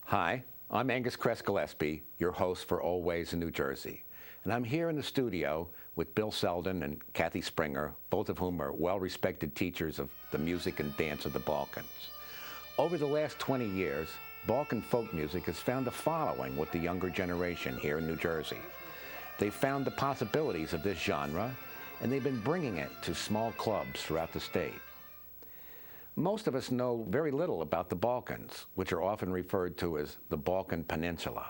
Hi, I'm Angus Cress Gillespie, your host for Always in New Jersey. And I'm here in the studio with Bill Selden and Cathie Springer, both of whom are well-respected teachers of the music and dance of the Balkans. Over the last 20 years, Balkan folk music has found a following with the younger generation here in New Jersey. They've found the possibilities of this genre, and they've been bringing it to small clubs throughout the state. Most of us know very little about the Balkans, which are often referred to as the Balkan Peninsula.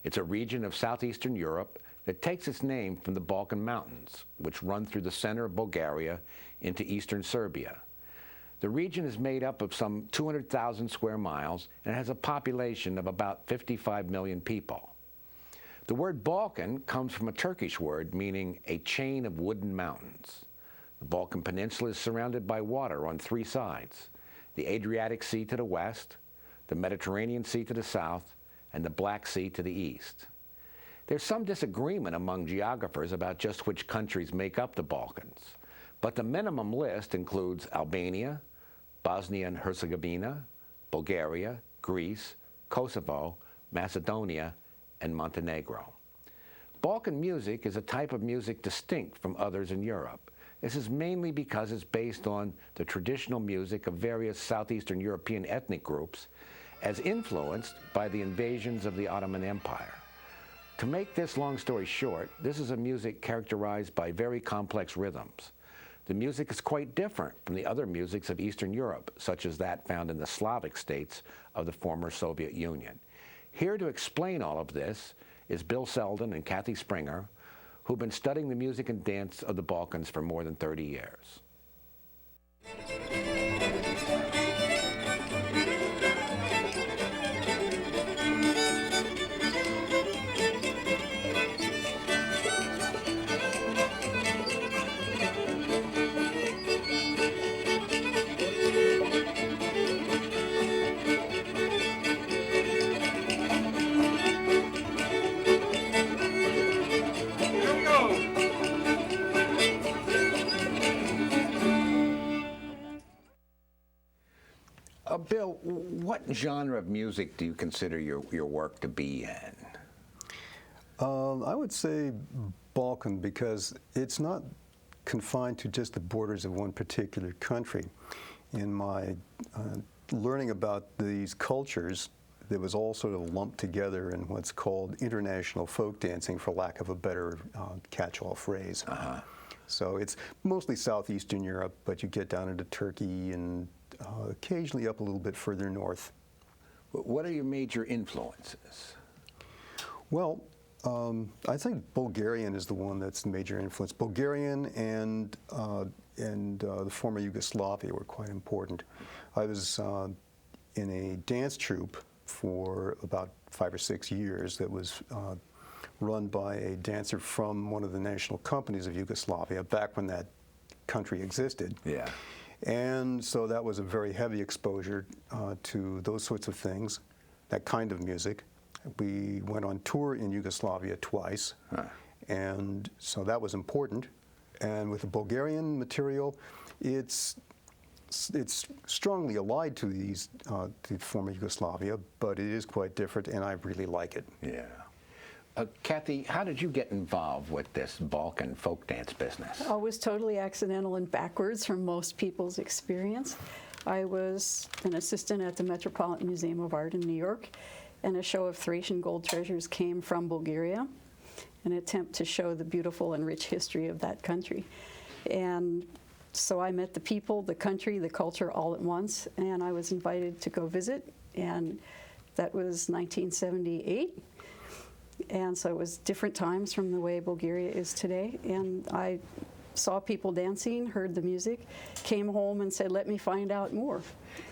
It's a region of southeastern Europe that takes its name from the Balkan Mountains, which run through the center of Bulgaria into eastern Serbia. The region is made up of some 200,000 square miles and has a population of about 55 million people. The word Balkan comes from a Turkish word meaning a chain of wooden mountains. The Balkan Peninsula is surrounded by water on three sides: the Adriatic Sea to the west, the Mediterranean Sea to the south, and the Black Sea to the east. There's some disagreement among geographers about just which countries make up the Balkans, but the minimum list includes Albania, Bosnia and Herzegovina, Bulgaria, Greece, Kosovo, Macedonia, and Montenegro. Balkan music is a type of music distinct from others in Europe. This is mainly because it's based on the traditional music of various Southeastern European ethnic groups, as influenced by the invasions of the Ottoman Empire. To make this long story short, this is a music characterized by very complex rhythms. The music is quite different from the other musics of Eastern Europe, such as that found in the Slavic states of the former Soviet Union. Here to explain all of this is Bill Selden and Cathie Springer, who've been studying the music and dance of the Balkans for more than 30 years. Bill, what genre of music do you consider your work to be in? I would say Balkan, because it's not confined to just the borders of one particular country. In my learning about these cultures, that was all sort of lumped together in what's called international folk dancing, for lack of a better catch-all phrase. So it's mostly southeastern Europe, but you get down into Turkey and occasionally up a little bit further north. What are your major influences? Well, I think Bulgarian is the one that's the major influence. Bulgarian and the former Yugoslavia were quite important. I was in a dance troupe for about 5 or 6 years that was run by a dancer from one of the national companies of Yugoslavia, back when that country existed. Yeah. And so that was a very heavy exposure to those sorts of things, that kind of music. We went on tour in Yugoslavia twice, and so that was important. And with the Bulgarian material, it's strongly allied to the former Yugoslavia, but it is quite different, and I really like it. Yeah. Cathie, how did you get involved with this Balkan folk dance business? I was totally accidental and backwards from most people's experience. I was an assistant at the Metropolitan Museum of Art in New York, and a show of Thracian gold treasures came from Bulgaria, an attempt to show the beautiful and rich history of that country. And so I met the people, the country, the culture all at once, and I was invited to go visit, and that was 1978. And so it was different times from the way Bulgaria is today. And I saw people dancing, heard the music, came home and said, let me find out more.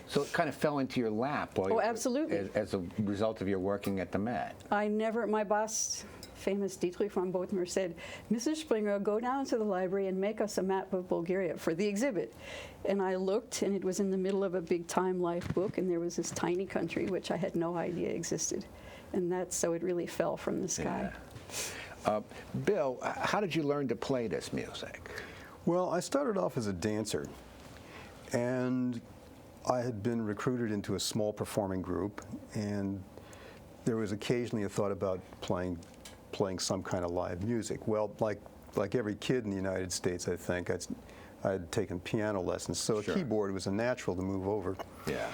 So it kind of fell into your lap. Oh, absolutely. As a result of your working at the Met. My boss, famous Dietrich von Bothmer, said, Mrs. Springer, go down to the library and make us a map of Bulgaria for the exhibit. And I looked, and it was in the middle of a big Time Life book, and there was this tiny country which I had no idea existed. And so it really fell from the sky. Yeah. Bill, how did you learn to play this music? Well, I started off as a dancer, and I had been recruited into a small performing group, and there was occasionally a thought about playing some kind of live music. Well, like every kid in the United States, I think, I'd taken piano lessons, so Sure. a keyboard was a natural to move over. Yeah.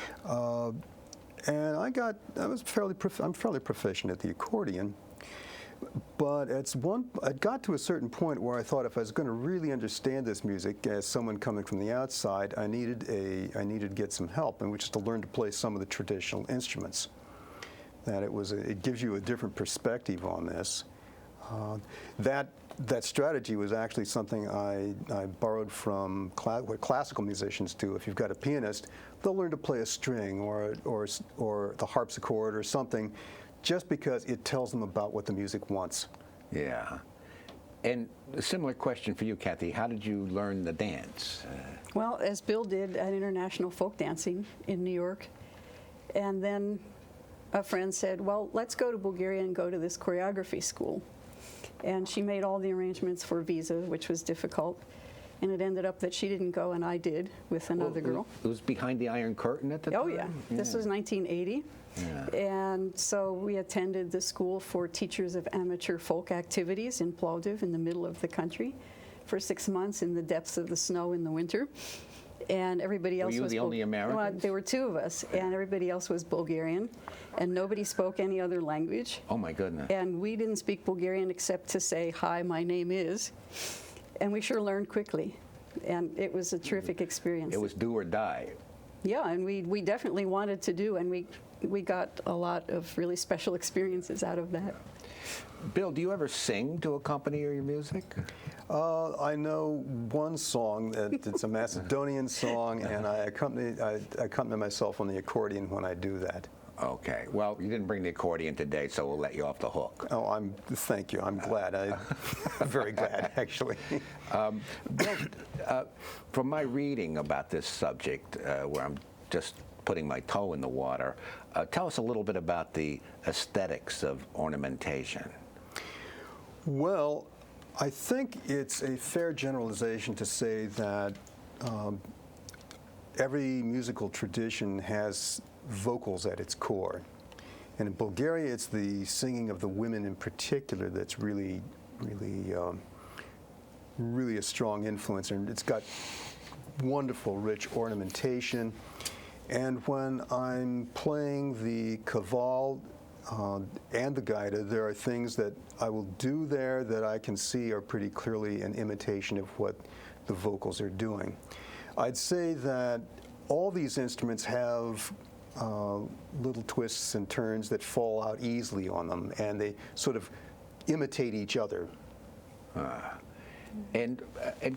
And I'm fairly proficient at the accordion. But I got to a certain point where I thought if I was going to really understand this music as someone coming from the outside, I needed to get some help, and which is to learn to play some of the traditional instruments. That it gives you a different perspective on this. That strategy was actually something I borrowed from what classical musicians do. If you've got a pianist, they'll learn to play a string or the harpsichord or something, just because it tells them about what the music wants. Yeah. And a similar question for you, Cathie. How did you learn the dance? Well, as Bill did at International Folk Dancing in New York. And then a friend said, well, let's go to Bulgaria and go to this choreography school. And she made all the arrangements for visa, which was difficult. And it ended up that she didn't go and I did with another girl. It was behind the Iron Curtain at the time? Oh, yeah. This was 1980. Yeah. And so we attended the school for teachers of amateur folk activities in Plovdiv in the middle of the country for 6 months in the depths of the snow in the winter. And everybody else Were you the only Americans? Well, there were two of us, and everybody else was Bulgarian, and nobody spoke any other language. Oh, my goodness. And we didn't speak Bulgarian except to say, hi, my name is. And we sure learned quickly. And it was a terrific experience. It was do or die. Yeah, and we definitely wanted to do, and we got a lot of really special experiences out of that. Bill, do you ever sing to accompany your music? I know one song. It's a Macedonian song, and I accompany myself on the accordion when I do that. Okay. Well, you didn't bring the accordion today, so we'll let you off the hook. Oh, thank you. I'm glad. I'm very glad, actually. Bill, from my reading about this subject, where I'm just putting my toe in the water, tell us a little bit about the aesthetics of ornamentation. Well, I think it's a fair generalization to say that every musical tradition has vocals at its core. And in Bulgaria, it's the singing of the women in particular that's really a strong influence. And it's got wonderful, rich ornamentation. And when I'm playing the kaval and the gaida, there are things that I will do there that I can see are pretty clearly an imitation of what the vocals are doing. I'd say that all these instruments have little twists and turns that fall out easily on them, and they sort of imitate each other. And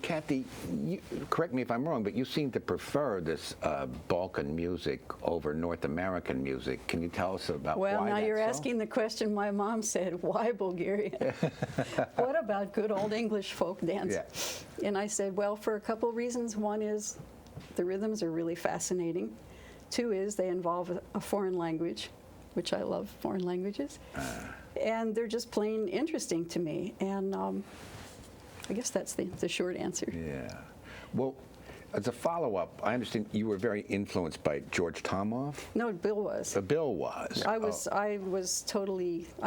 Cathie, correct me if I'm wrong, but you seem to prefer this Balkan music over North American music. Can you tell us about why Well, now that's you're so? asking the question my mom said, why Bulgaria? What about good old English folk dance? Yeah. And I said, well, for a couple of reasons. One is the rhythms are really fascinating. Two is they involve a foreign language, which I love foreign languages. And they're just plain interesting to me. And I guess that's the short answer. Yeah. Well, as a follow-up, I understand you were very influenced by George Tomoff. No, Bill was. Bill was. I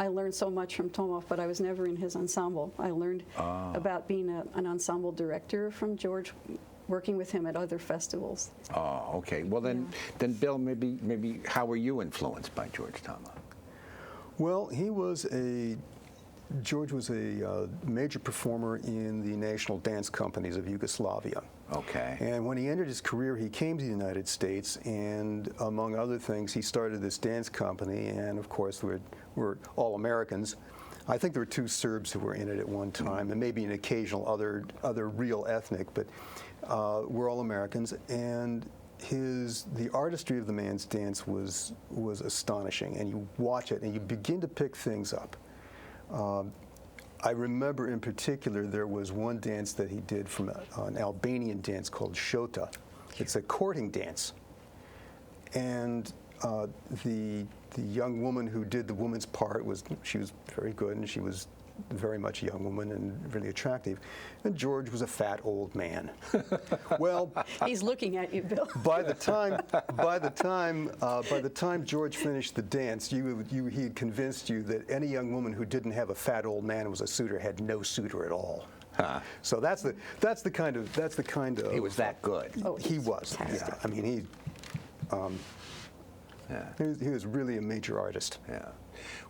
learned so much from Tomoff, but I was never in his ensemble. I learned about being an ensemble director from George, working with him at other festivals. Oh, okay. Well, then Bill, maybe how were you influenced by George Tomoff? Well, George was a major performer in the national dance companies of Yugoslavia. Okay. And when he entered his career, he came to the United States, and among other things, he started this dance company, and of course, we're all Americans. I think there were 2 Serbs who were in it at one time, and maybe an occasional other real ethnic, but we're all Americans. And the artistry of the man's dance was astonishing, and you watch it, and you begin to pick things up. I remember in particular there was one dance that he did from an Albanian dance called Shota. It's a courting dance. And the young woman who did the woman's part she was very good, and she was very much a young woman and really attractive, and George was a fat old man. Well, He's looking at you, Bill. by the time George finished the dance, he had convinced you that any young woman who didn't have a fat old man and was a suitor had no suitor at all. Huh. So that's the kind of He was that good. Oh, he he's was. fantastic. Yeah, I mean he was really a major artist. Yeah.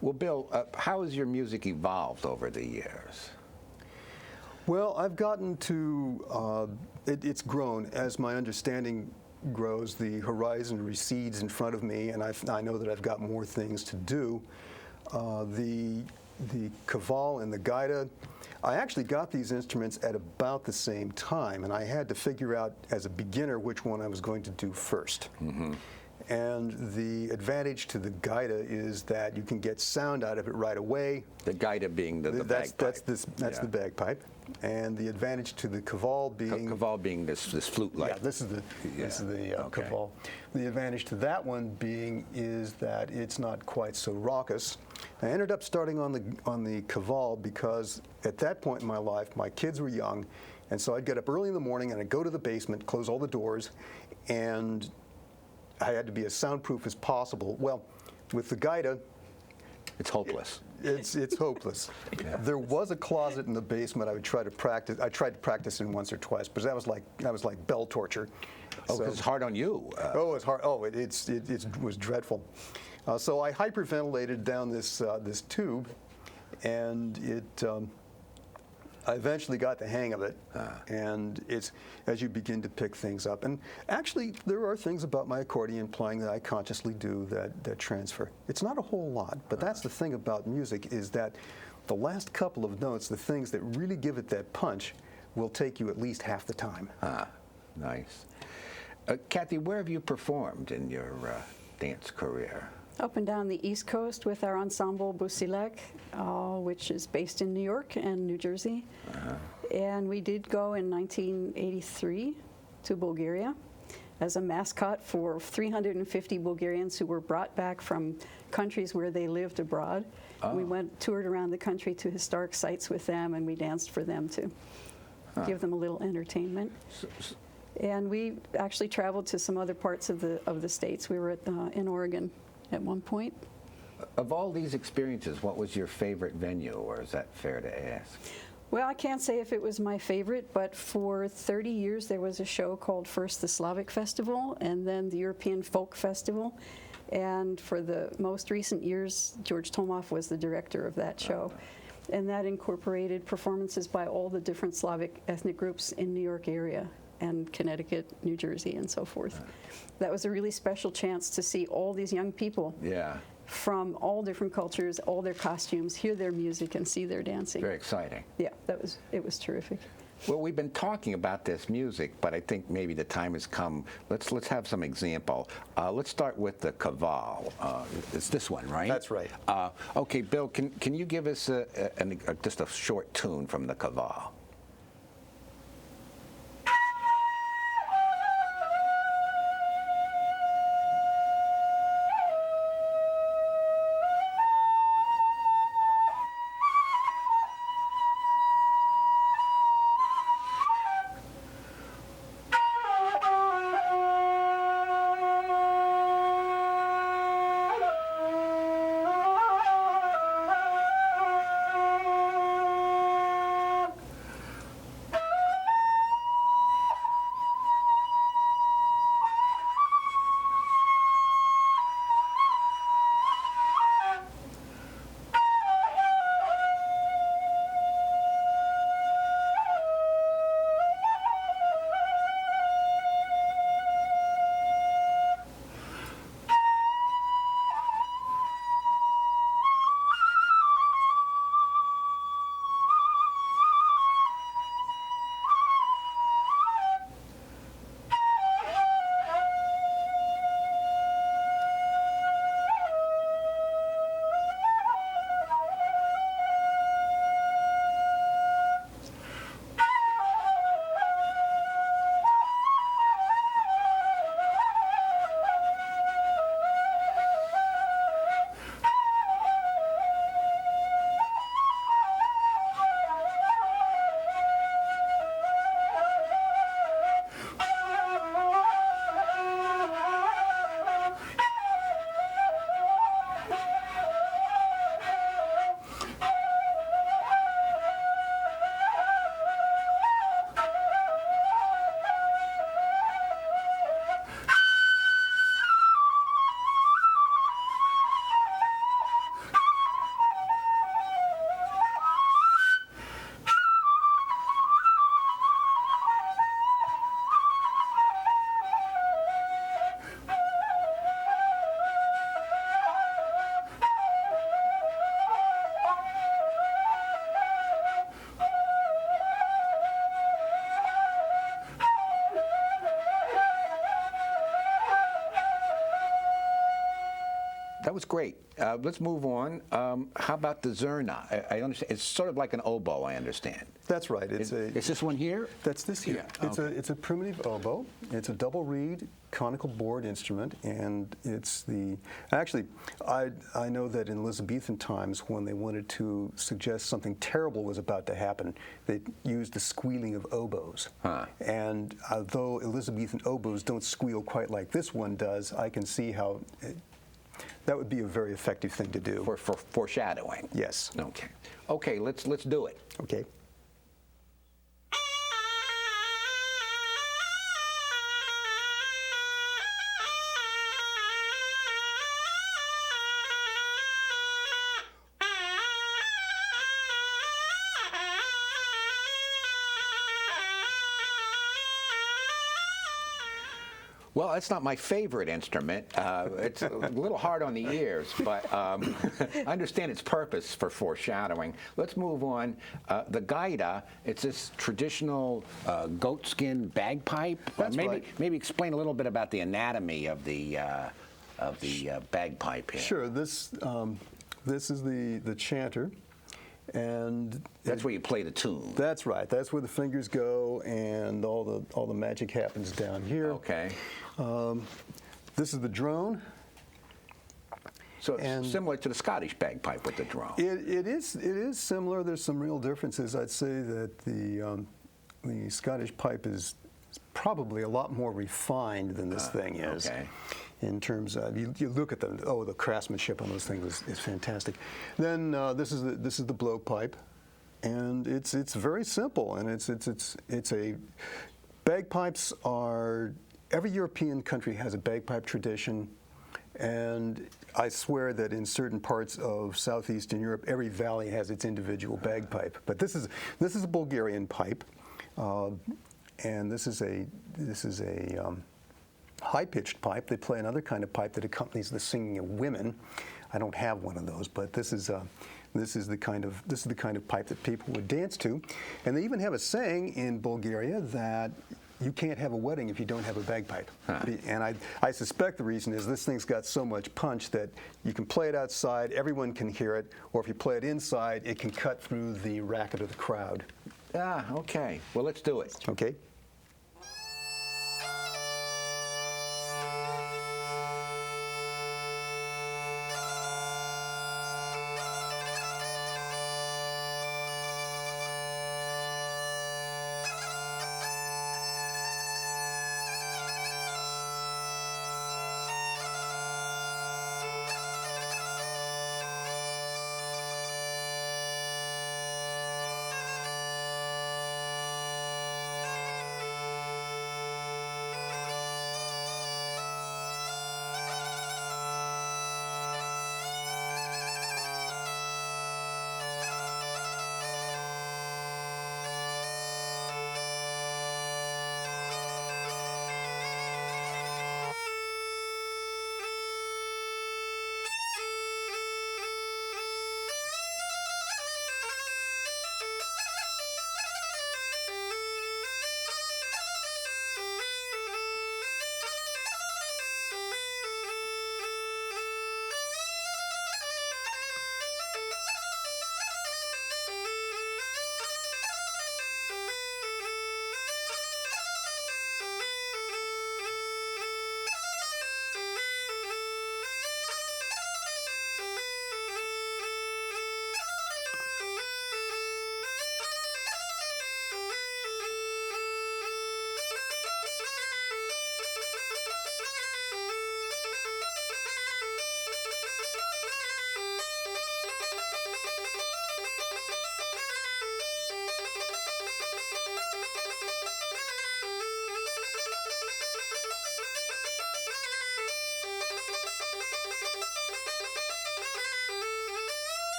Well, Bill, how has your music evolved over the years? Well, I've gotten to, it's grown. As my understanding grows, the horizon recedes in front of me, and I know that I've got more things to do. The kaval and the gaita, I actually got these instruments at about the same time, and I had to figure out as a beginner which one I was going to do first. Mm-hmm. And the advantage to the gaita is that you can get sound out of it right away. The gaita being the bagpipe. That's the bagpipe. And the advantage to the kaval being... Kaval being this flute-like. Yeah, this is the Okay. kaval. The advantage to that one being is that it's not quite so raucous. I ended up starting on the kaval because at that point in my life, my kids were young, and so I'd get up early in the morning and I'd go to the basement, close all the doors, and I had to be as soundproof as possible. Well, with the gaita, It's hopeless. it's hopeless. Yeah. There was a closet in the basement I would try to practice. I tried to practice in once or twice, but that was like bell torture. Oh, 'cause it's hard on you. Oh, it's hard. Oh, it was dreadful. So I hyperventilated down this tube, and I eventually got the hang of it. And it's as you begin to pick things up. And actually, there are things about my accordion playing that I consciously do that transfer. It's not a whole lot, but that's the thing about music is that the last couple of notes, the things that really give it that punch, will take you at least half the time. Nice. Cathie, where have you performed in your dance career? Up and down the East Coast with our ensemble Busilek, which is based in New York and New Jersey. And we did go in 1983 to Bulgaria as a mascot for 350 Bulgarians who were brought back from countries where they lived abroad. We toured around the country to historic sites with them, and we danced for them to give them a little entertainment. And we actually traveled to some other parts of the states. We were in Oregon at one point. Of all these experiences, what was your favorite venue, or is that fair to ask? Well, I can't say if it was my favorite, but for 30 years there was a show called first the Slavic Festival and then the European Folk Festival. And for the most recent years, George Tomov was the director of that show. And that incorporated performances by all the different Slavic ethnic groups in New York area and Connecticut, New Jersey, and so forth. That was a really special chance to see all these young people from all different cultures, all their costumes, hear their music, and see their dancing. Very exciting. Yeah, it was terrific. Well, we've been talking about this music, but I think maybe the time has come. Let's have some example. Let's start with the kaval. It's this one, right? That's right. Okay, Bill, can you give us just a short tune from the kaval? That was great. Let's move on. How about the zurna? I understand. It's sort of like an oboe, I understand. That's right. Is this one here? That's this here. Yeah. It's a primitive oboe. It's a double reed conical board instrument, and it's the actually I know that in Elizabethan times, when they wanted to suggest something terrible was about to happen, they used the squealing of oboes. Huh. And though Elizabethan oboes don't squeal quite like this one does, I can see how that would be a very effective thing to do. For foreshadowing. Yes. Okay. Okay. Let's do it. Okay. Well, it's not my favorite instrument. It's a little hard on the ears, but I understand its purpose for foreshadowing. Let's move on. The gaita, it's this traditional goatskin bagpipe. That's right. Maybe explain a little bit about the anatomy of the bagpipe here. Sure. This is the chanter. And that's where you play the tune. That's right. That's where the fingers go, and all the magic happens down here. Okay. This is the drone. So it's similar to the Scottish bagpipe with the drone. It is similar. There's some real differences. I'd say that the Scottish pipe is probably a lot more refined than this thing is. Okay. In terms of you look at the craftsmanship on those things is fantastic. Then this is the blowpipe, and it's very simple, and it's a bagpipes are every European country has a bagpipe tradition, and I swear that in certain parts of southeastern Europe every valley has its individual bagpipe. But this is a Bulgarian pipe, and this is a high-pitched pipe. They play another kind of pipe that accompanies the singing of women. I don't have one of those, but this is the kind of pipe that people would dance to. And they even have a saying in Bulgaria that you can't have a wedding if you don't have a bagpipe. Huh. And I suspect the reason is this thing's got so much punch that you can play it outside, everyone can hear it, or if you play it inside, it can cut through the racket of the crowd. Ah, okay. Well, let's do it. Okay.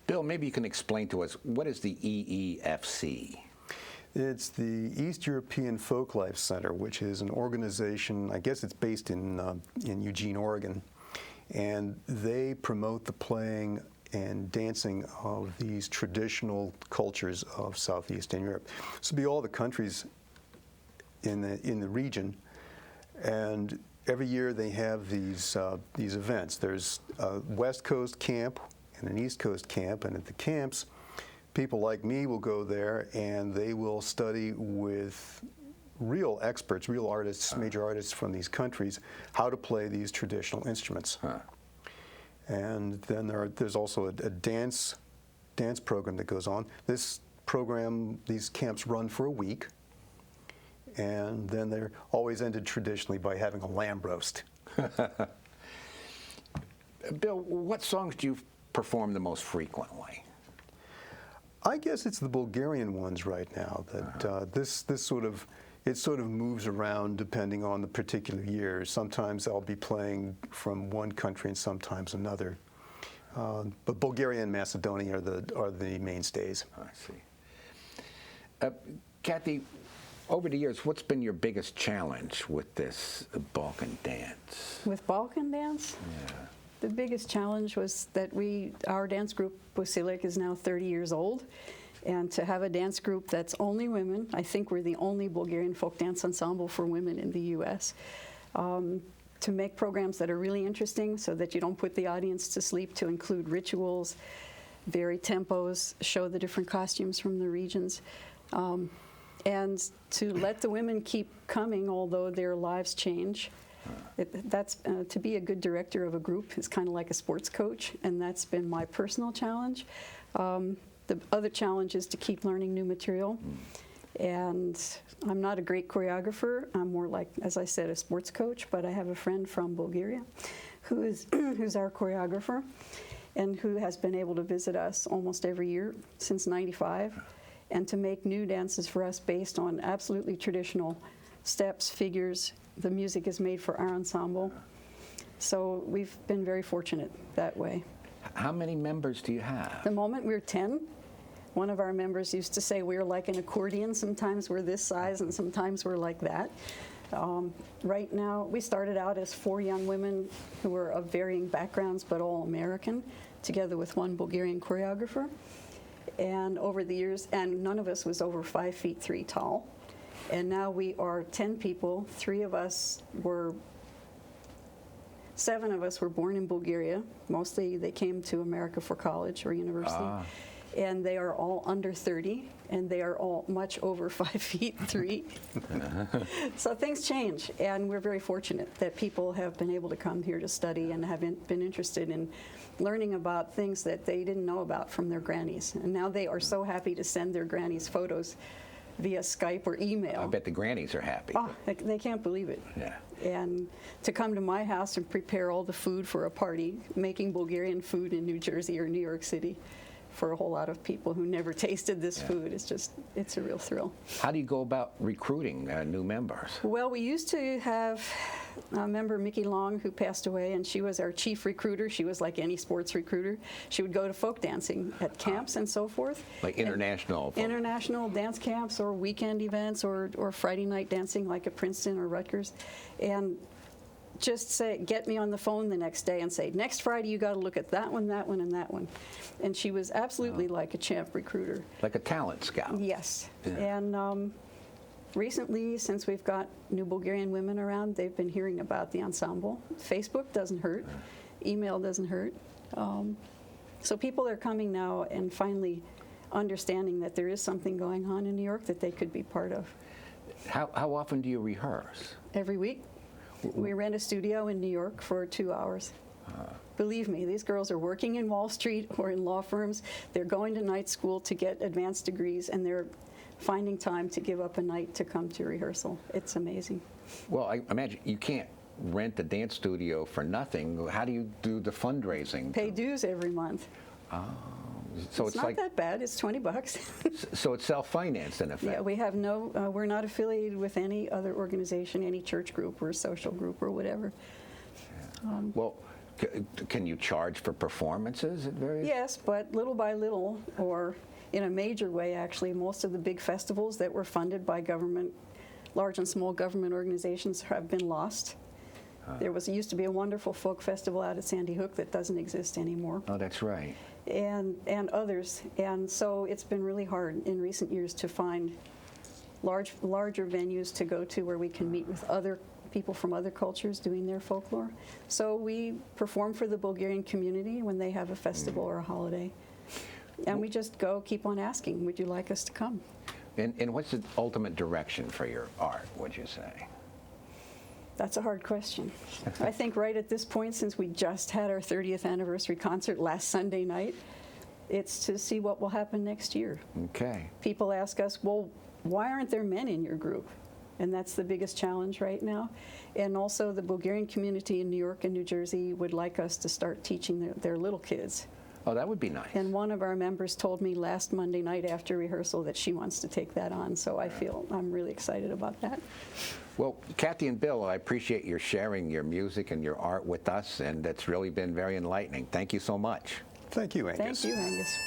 Bill, maybe you can explain to us, what is the EEFC? It's the East European Folklife Center, which is an organization, I guess it's based in Eugene, Oregon, and they promote the playing and dancing of these traditional cultures of Southeastern Europe. This would be all the countries in the region, and every year they have these events. There's a West Coast camp and an East Coast camp, and at the camps, people like me will go there and they will study with real experts, real artists, major artists from these countries, how to play these traditional instruments. And then there's also a dance program that goes on. This program, these camps run for a week, and then they're always ended traditionally by having a lamb roast. Bill, what songs do you perform the most frequently? I guess it's the Bulgarian ones right now. That this sort of moves around depending on the particular year. Sometimes I'll be playing from one country and sometimes another. But Bulgaria and Macedonia are the mainstays. I see. Cathie, over the years, what's been your biggest challenge with this Balkan dance? With Balkan dance? Yeah. The biggest challenge was that our dance group, Busilik, is now 30 years old. And to have a dance group that's only women, I think we're the only Bulgarian folk dance ensemble for women in the U.S., to make programs that are really interesting so that you don't put the audience to sleep, to include rituals, vary tempos, show the different costumes from the regions, and to let the women keep coming although their lives change. To be a good director of a group is kind of like a sports coach, and that's been my personal challenge. The other challenge is to keep learning new material. And I'm not a great choreographer. I'm more like, as I said, a sports coach, but I have a friend from Bulgaria who's our choreographer and who has been able to visit us almost every year since '95 and to make new dances for us based on absolutely traditional steps, figures. The music is made for our ensemble. So we've been very fortunate that way. How many members do you have? At the moment, we're 10. One of our members used to say we're like an accordion. Sometimes we're this size and sometimes we're like that. Right now, we started out as 4 young women who were of varying backgrounds but all American, together with one Bulgarian choreographer. And over the years, and none of us was over 5'3" tall. And now we are 10 people. 7 of us were born in Bulgaria. Mostly they came to America for college or university. And they are all under 30, and they are all much over 5'3". So things change, and we're very fortunate that people have been able to come here to study and have been interested in learning about things that they didn't know about from their grannies. And now they are so happy to send their grannies photos via Skype or email. I bet the grannies are happy. Oh, they can't believe it. Yeah. And to come to my house and prepare all the food for a party, making Bulgarian food in New Jersey or New York City for a whole lot of people who never tasted this food, it's a real thrill. How do you go about recruiting new members? Well, we used to have a member, Mickey Long, who passed away, and she was our chief recruiter. She was like any sports recruiter. She would go to folk dancing at camps and so forth. Like international? International dance camps or weekend events or Friday night dancing like at Princeton or Rutgers. And just say, get me on the phone the next day and say, next Friday you got to look at that one, and that one. And she was absolutely like a champ recruiter. Like a talent scout? Yes. Yeah. And recently, since we've got new Bulgarian women around, they've been hearing about the ensemble. Facebook doesn't hurt. Email doesn't hurt. So people are coming now and finally understanding that there is something going on in New York that they could be part of. How often do you rehearse? Every week. We rent a studio in New York for 2 hours. Believe me, these girls are working in Wall Street or in law firms. They're going to night school to get advanced degrees, and they're finding time to give up a night to come to rehearsal. It's amazing. Well, I imagine you can't rent a dance studio for nothing. How do you do the fundraising? Pay dues every month. So it's not like, that bad. It's $20. So it's self-financed in effect? Yeah, we have we're not affiliated with any other organization, any church group or social group or whatever. Well, can you charge for performances at various? Yes, but little by little, or in a major way, actually, most of the big festivals that were funded by government, large and small government organizations, have been lost. There used to be a wonderful folk festival out at Sandy Hook that doesn't exist anymore. Oh, that's right. and others. And so it's been really hard in recent years to find larger venues to go to where we can meet with other people from other cultures doing their folklore. So we perform for the Bulgarian community when they have a festival or a holiday. And we just go, keep on asking, would you like us to come? And what's the ultimate direction for your art, would you say? That's a hard question. I think right at this point, since we just had our 30th anniversary concert last Sunday night, it's to see what will happen next year. Okay. People ask us, well, why aren't there men in your group? And that's the biggest challenge right now. And also the Bulgarian community in New York and New Jersey would like us to start teaching their little kids. Oh, that would be nice. And one of our members told me last Monday night after rehearsal that she wants to take that on, so I feel I'm really excited about that. Well, Cathie and Bill, I appreciate your sharing your music and your art with us, and it's really been very enlightening. Thank you so much. Thank you, Angus. Thank you, Angus.